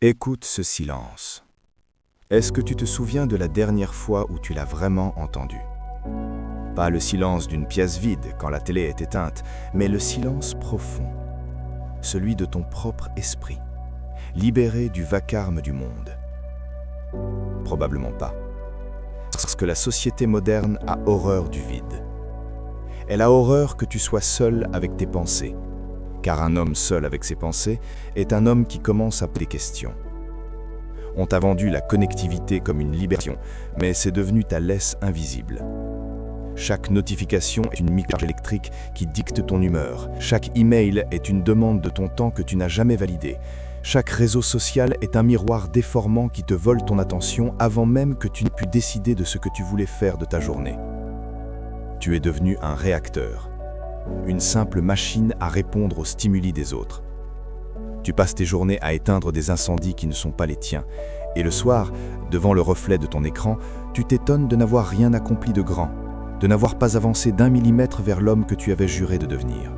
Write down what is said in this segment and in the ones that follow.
Écoute ce silence. Est-ce que tu te souviens de la dernière fois où tu l'as vraiment entendu? Pas le silence d'une pièce vide quand la télé est éteinte, mais le silence profond, celui de ton propre esprit, libéré du vacarme du monde. Probablement pas. Parce que la société moderne a horreur du vide. Elle a horreur que tu sois seul avec tes pensées, car un homme seul avec ses pensées est un homme qui commence à poser des questions. On t'a vendu la connectivité comme une libération, mais c'est devenu ta laisse invisible. Chaque notification est une micro-charge électrique qui dicte ton humeur. Chaque email est une demande de ton temps que tu n'as jamais validée. Chaque réseau social est un miroir déformant qui te vole ton attention avant même que tu n'aies pu décider de ce que tu voulais faire de ta journée. Tu es devenu un réacteur, une simple machine à répondre aux stimuli des autres. Tu passes tes journées à éteindre des incendies qui ne sont pas les tiens, et le soir, devant le reflet de ton écran, tu t'étonnes de n'avoir rien accompli de grand, de n'avoir pas avancé d'1 millimètre vers l'homme que tu avais juré de devenir.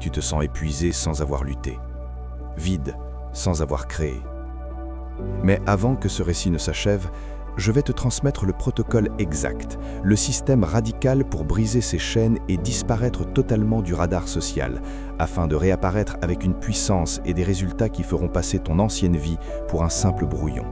Tu te sens épuisé sans avoir lutté, vide sans avoir créé. Mais avant que ce récit ne s'achève, je vais te transmettre le protocole exact, le système radical pour briser ces chaînes et disparaître totalement du radar social, afin de réapparaître avec une puissance et des résultats qui feront passer ton ancienne vie pour un simple brouillon.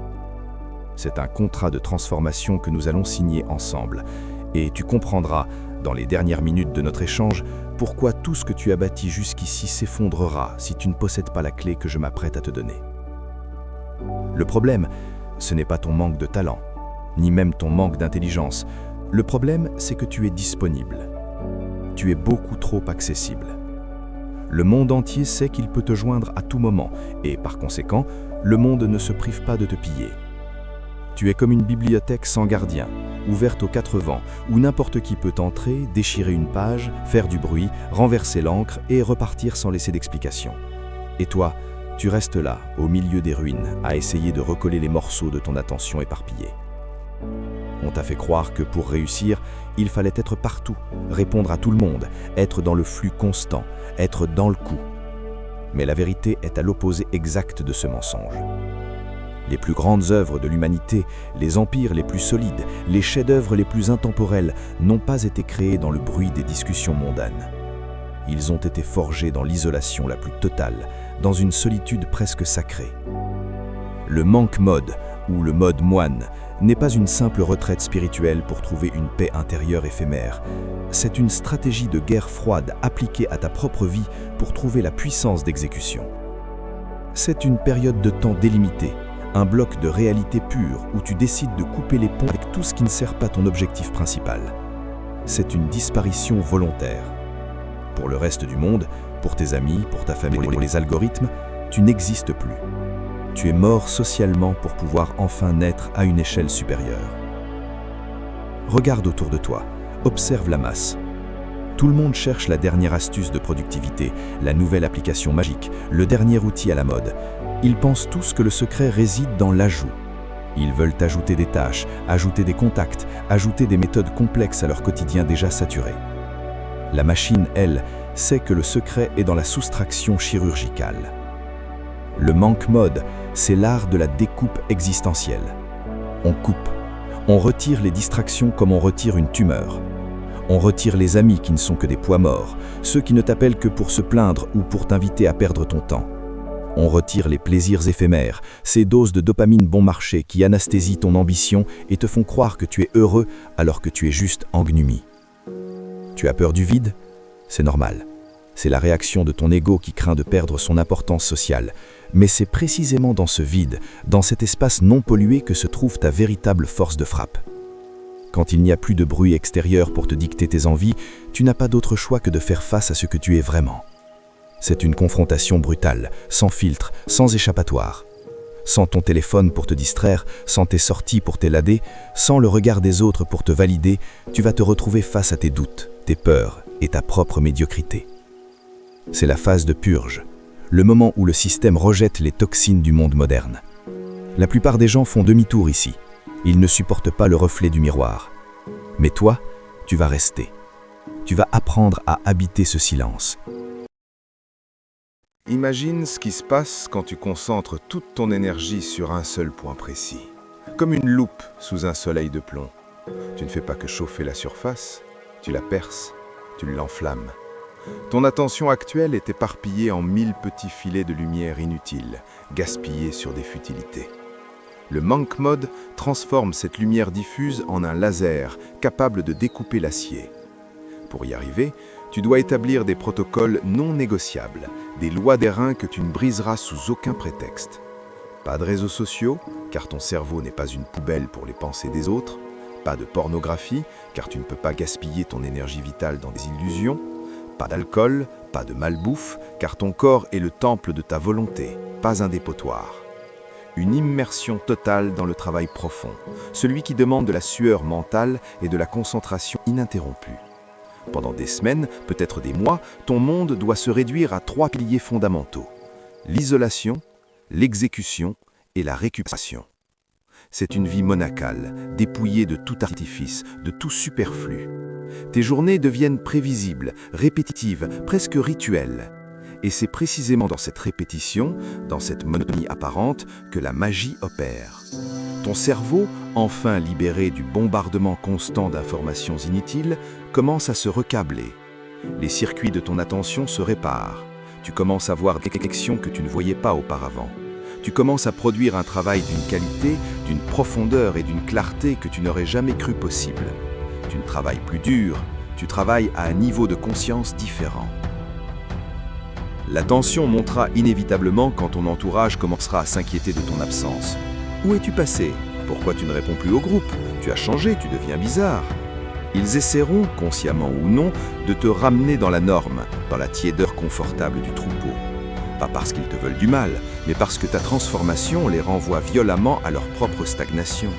C'est un contrat de transformation que nous allons signer ensemble, et tu comprendras, dans les dernières minutes de notre échange, pourquoi tout ce que tu as bâti jusqu'ici s'effondrera si tu ne possèdes pas la clé que je m'apprête à te donner. Le problème, ce n'est pas ton manque de talent, ni même ton manque d'intelligence. Le problème, c'est que tu es disponible. Tu es beaucoup trop accessible. Le monde entier sait qu'il peut te joindre à tout moment, et par conséquent, le monde ne se prive pas de te piller. Tu es comme une bibliothèque sans gardien, ouverte aux 4 vents, où n'importe qui peut entrer, déchirer une page, faire du bruit, renverser l'encre et repartir sans laisser d'explication. Et toi, tu restes là, au milieu des ruines, à essayer de recoller les morceaux de ton attention éparpillée. On t'a fait croire que pour réussir, il fallait être partout, répondre à tout le monde, être dans le flux constant, être dans le coup. Mais la vérité est à l'opposé exact de ce mensonge. Les plus grandes œuvres de l'humanité, les empires les plus solides, les chefs-d'œuvre les plus intemporels n'ont pas été créés dans le bruit des discussions mondanes. Ils ont été forgés dans l'isolation la plus totale, dans une solitude presque sacrée. Le manque mode, ou le mode moine, n'est pas une simple retraite spirituelle pour trouver une paix intérieure éphémère. C'est une stratégie de guerre froide appliquée à ta propre vie pour trouver la puissance d'exécution. C'est une période de temps délimitée, un bloc de réalité pure où tu décides de couper les ponts avec tout ce qui ne sert pas ton objectif principal. C'est une disparition volontaire. Pour le reste du monde, pour tes amis, pour ta famille, pour les algorithmes, tu n'existes plus. Tu es mort socialement pour pouvoir enfin naître à une échelle supérieure. Regarde autour de toi, observe la masse. Tout le monde cherche la dernière astuce de productivité, la nouvelle application magique, le dernier outil à la mode. Ils pensent tous que le secret réside dans l'ajout. Ils veulent ajouter des tâches, ajouter des contacts, ajouter des méthodes complexes à leur quotidien déjà saturé. La machine, elle, sait que le secret est dans la soustraction chirurgicale. Le manque mode, c'est l'art de la découpe existentielle. On coupe, on retire les distractions comme on retire une tumeur. On retire les amis qui ne sont que des poids morts, ceux qui ne t'appellent que pour se plaindre ou pour t'inviter à perdre ton temps. On retire les plaisirs éphémères, ces doses de dopamine bon marché qui anesthésient ton ambition et te font croire que tu es heureux alors que tu es juste ennuyé. Tu as peur du vide? C'est normal. C'est la réaction de ton ego qui craint de perdre son importance sociale. Mais c'est précisément dans ce vide, dans cet espace non pollué que se trouve ta véritable force de frappe. Quand il n'y a plus de bruit extérieur pour te dicter tes envies, tu n'as pas d'autre choix que de faire face à ce que tu es vraiment. C'est une confrontation brutale, sans filtre, sans échappatoire. Sans ton téléphone pour te distraire, sans tes sorties pour t'élader, sans le regard des autres pour te valider, tu vas te retrouver face à tes doutes, tes peurs et ta propre médiocrité. C'est la phase de purge, le moment où le système rejette les toxines du monde moderne. La plupart des gens font demi-tour ici. Ils ne supportent pas le reflet du miroir. Mais toi, tu vas rester. Tu vas apprendre à habiter ce silence. Imagine ce qui se passe quand tu concentres toute ton énergie sur un seul point précis. Comme une loupe sous un soleil de plomb. Tu ne fais pas que chauffer la surface, tu la perces, tu l'enflammes. Ton attention actuelle est éparpillée en 1000 petits filets de lumière inutiles, gaspillés sur des futilités. Le Monk Mode transforme cette lumière diffuse en un laser capable de découper l'acier. Pour y arriver, tu dois établir des protocoles non négociables, des lois d'airain que tu ne briseras sous aucun prétexte. Pas de réseaux sociaux, car ton cerveau n'est pas une poubelle pour les pensées des autres. Pas de pornographie, car tu ne peux pas gaspiller ton énergie vitale dans des illusions. Pas d'alcool, pas de malbouffe, car ton corps est le temple de ta volonté, pas un dépotoir. Une immersion totale dans le travail profond, celui qui demande de la sueur mentale et de la concentration ininterrompue. Pendant des semaines, peut-être des mois, ton monde doit se réduire à 3 piliers fondamentaux. L'isolation, l'exécution et la récupération. C'est une vie monacale, dépouillée de tout artifice, de tout superflu. Tes journées deviennent prévisibles, répétitives, presque rituelles. Et c'est précisément dans cette répétition, dans cette monotonie apparente, que la magie opère. Ton cerveau, enfin libéré du bombardement constant d'informations inutiles, commence à se recabler. Les circuits de ton attention se réparent. Tu commences à voir des connexions que tu ne voyais pas auparavant. Tu commences à produire un travail d'une qualité, d'une profondeur et d'une clarté que tu n'aurais jamais cru possible. Tu ne travailles plus dur, tu travailles à un niveau de conscience différent. La tension montera inévitablement quand ton entourage commencera à s'inquiéter de ton absence. Où es-tu passé? Pourquoi tu ne réponds plus au groupe? Tu as changé, tu deviens bizarre. Ils essaieront, consciemment ou non, de te ramener dans la norme, dans la tiédeur confortable du troupeau. Pas parce qu'ils te veulent du mal, mais parce que ta transformation les renvoie violemment à leur propre stagnation.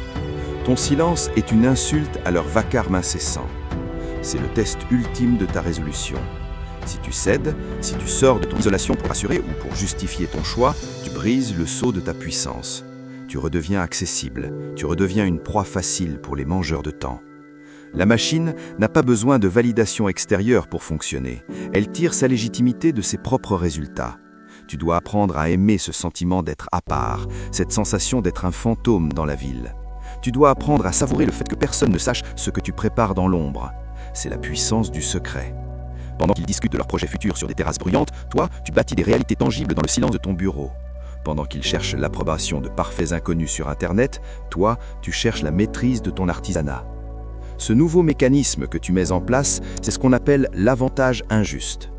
Ton silence est une insulte à leur vacarme incessant. C'est le test ultime de ta résolution. Si tu cèdes, si tu sors de ton isolation pour assurer ou pour justifier ton choix, tu brises le sceau de ta puissance. Tu redeviens accessible, tu redeviens une proie facile pour les mangeurs de temps. La machine n'a pas besoin de validation extérieure pour fonctionner. Elle tire sa légitimité de ses propres résultats. Tu dois apprendre à aimer ce sentiment d'être à part, cette sensation d'être un fantôme dans la ville. Tu dois apprendre à savourer le fait que personne ne sache ce que tu prépares dans l'ombre. C'est la puissance du secret. Pendant qu'ils discutent de leurs projets futurs sur des terrasses bruyantes, toi, tu bâtis des réalités tangibles dans le silence de ton bureau. Pendant qu'ils cherchent l'approbation de parfaits inconnus sur Internet, toi, tu cherches la maîtrise de ton artisanat. Ce nouveau mécanisme que tu mets en place, c'est ce qu'on appelle l'avantage injuste.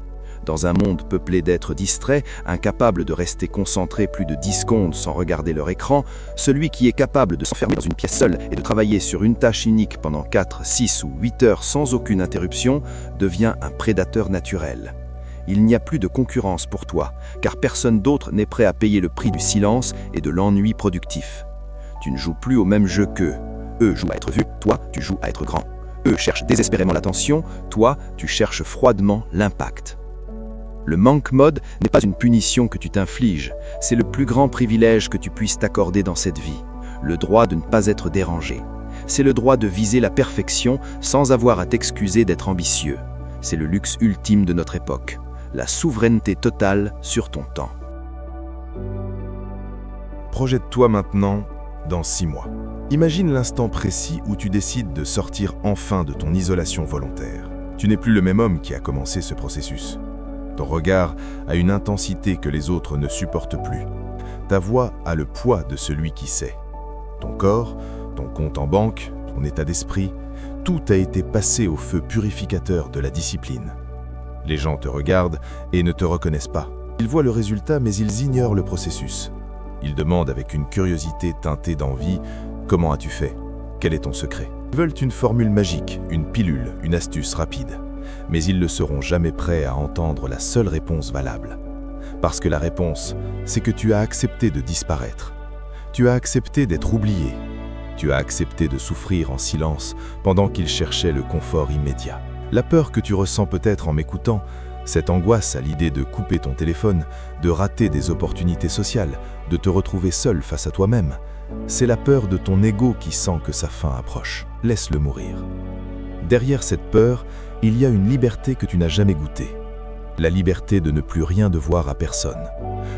Dans un monde peuplé d'êtres distraits, incapables de rester concentrés plus de 10 secondes sans regarder leur écran, celui qui est capable de s'enfermer dans une pièce seule et de travailler sur une tâche unique pendant 4, 6 ou 8 heures sans aucune interruption devient un prédateur naturel. Il n'y a plus de concurrence pour toi, car personne d'autre n'est prêt à payer le prix du silence et de l'ennui productif. Tu ne joues plus au même jeu qu'eux. Eux jouent à être vus, toi, tu joues à être grand. Eux cherchent désespérément l'attention, toi, tu cherches froidement l'impact. Le Monk Mode n'est pas une punition que tu t'infliges, c'est le plus grand privilège que tu puisses t'accorder dans cette vie, le droit de ne pas être dérangé. C'est le droit de viser la perfection sans avoir à t'excuser d'être ambitieux. C'est le luxe ultime de notre époque, la souveraineté totale sur ton temps. Projette-toi maintenant dans 6 mois. Imagine l'instant précis où tu décides de sortir enfin de ton isolation volontaire. Tu n'es plus le même homme qui a commencé ce processus. Ton regard a une intensité que les autres ne supportent plus. Ta voix a le poids de celui qui sait. Ton corps, ton compte en banque, ton état d'esprit, tout a été passé au feu purificateur de la discipline. Les gens te regardent et ne te reconnaissent pas. Ils voient le résultat mais ils ignorent le processus. Ils demandent avec une curiosité teintée d'envie « Comment as-tu fait? Quel est ton secret ?» Ils veulent une formule magique, une pilule, une astuce rapide. Mais ils ne seront jamais prêts à entendre la seule réponse valable. Parce que la réponse, c'est que tu as accepté de disparaître. Tu as accepté d'être oublié. Tu as accepté de souffrir en silence pendant qu'ils cherchaient le confort immédiat. La peur que tu ressens peut-être en m'écoutant, cette angoisse à l'idée de couper ton téléphone, de rater des opportunités sociales, de te retrouver seul face à toi-même, c'est la peur de ton ego qui sent que sa fin approche. Laisse-le mourir. Derrière cette peur, il y a une liberté que tu n'as jamais goûtée. La liberté de ne plus rien devoir à personne.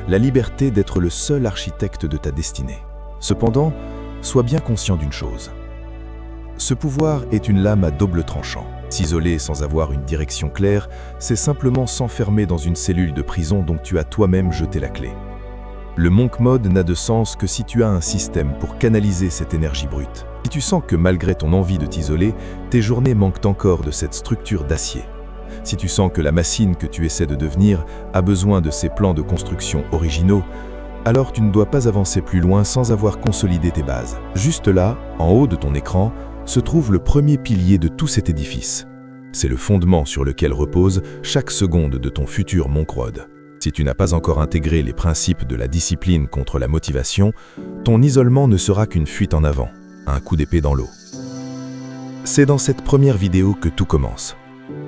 La liberté d'être le seul architecte de ta destinée. Cependant, sois bien conscient d'une chose. Ce pouvoir est une lame à double tranchant. S'isoler sans avoir une direction claire, c'est simplement s'enfermer dans une cellule de prison dont tu as toi-même jeté la clé. Le monk mode n'a de sens que si tu as un système pour canaliser cette énergie brute. Si tu sens que malgré ton envie de t'isoler, tes journées manquent encore de cette structure d'acier. Si tu sens que la machine que tu essaies de devenir a besoin de ces plans de construction originaux, alors tu ne dois pas avancer plus loin sans avoir consolidé tes bases. Juste là, en haut de ton écran, se trouve le premier pilier de tout cet édifice. C'est le fondement sur lequel repose chaque seconde de ton futur Monk Road. Si tu n'as pas encore intégré les principes de la discipline contre la motivation, ton isolement ne sera qu'une fuite en avant, un coup d'épée dans l'eau. C'est dans cette première vidéo que tout commence.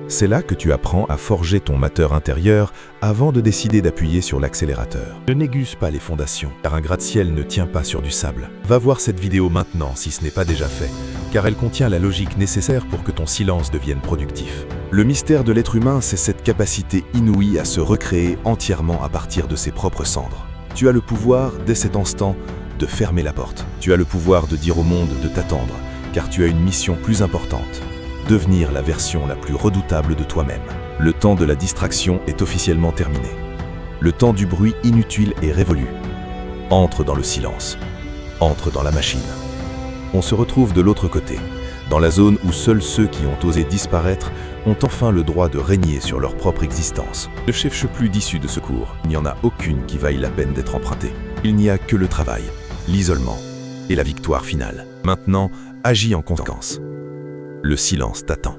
C'est là que tu apprends à forger ton moteur intérieur avant de décider d'appuyer sur l'accélérateur. Ne néglige pas les fondations, car un gratte-ciel ne tient pas sur du sable. Va voir cette vidéo maintenant si ce n'est pas déjà fait, car elle contient la logique nécessaire pour que ton silence devienne productif. Le mystère de l'être humain, c'est cette capacité inouïe à se recréer entièrement à partir de ses propres cendres. Tu as le pouvoir, dès cet instant, de fermer la porte. Tu as le pouvoir de dire au monde de t'attendre, car tu as une mission plus importante. Devenir la version la plus redoutable de toi-même. Le temps de la distraction est officiellement terminé. Le temps du bruit inutile est révolu. Entre dans le silence. Entre dans la machine. On se retrouve de l'autre côté, dans la zone où seuls ceux qui ont osé disparaître ont enfin le droit de régner sur leur propre existence. Ne cherche plus d'issue de secours. Il n'y en a aucune qui vaille la peine d'être empruntée. Il n'y a que le travail, l'isolement et la victoire finale. Maintenant, agis en conséquence. Le silence t'attend.